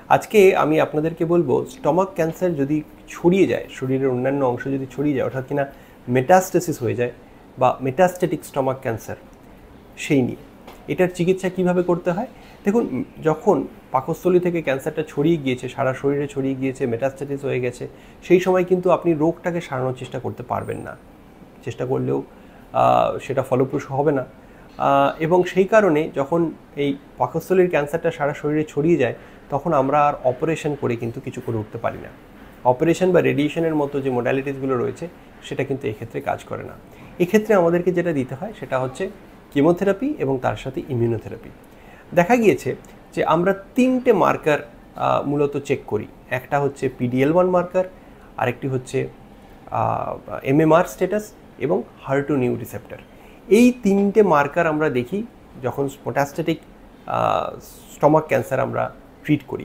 আজকে আমি আপনাদেরকে বলবো স্টমাক ক্যান্সার যদি ছড়িয়ে যায়, শরীরের অন্যান্য অংশ যদি ছড়িয়ে যায়, অর্থাৎ কিনা মেটাস্টেসিস হয়ে যায় বা মেটাস্টেটিক স্টমাক ক্যান্সার, সেই নিয়ে এটার চিকিৎসা কিভাবে করতে হয়। দেখুন, যখন পাকস্থলী থেকে ক্যান্সারটা ছড়িয়ে গিয়েছে, সারা শরীরে ছড়িয়ে গিয়েছে, মেটাস্টেটিস হয়ে গেছে, সেই সময় কিন্তু আপনি রোগটাকে সারানোর চেষ্টা করতে পারবেন না, চেষ্টা করলেও সেটা ফলপ্রসূ হবে না। এবং সেই কারণে যখন এই পাকস্থলীর ক্যান্সারটা সারা শরীরে ছড়িয়ে যায়, তখন আমরা আর অপারেশন করে কিন্তু কিছু করে উঠতে পারি না। অপারেশন বা রেডিয়েশনের মতো যে মডালিটিসগুলো রয়েছে সেটা কিন্তু এক্ষেত্রে কাজ করে না। এক্ষেত্রে আমাদেরকে যেটা দিতে হয় সেটা হচ্ছে কেমোথেরাপি এবং তার সাথে ইমিউনোথেরাপি। দেখা গিয়েছে যে আমরা 3টে মার্কার মূলত চেক করি। একটা হচ্ছে PD-L1 মার্কার, আরেকটি হচ্ছে MMR স্ট্যাটাস এবং HER2 নিউ রিসেপ্টর। এই 3টে মার্কার আমরা দেখি যখন মেটাস্টেটিক স্টমাক ক্যান্সার আমরা ট্রিট করি।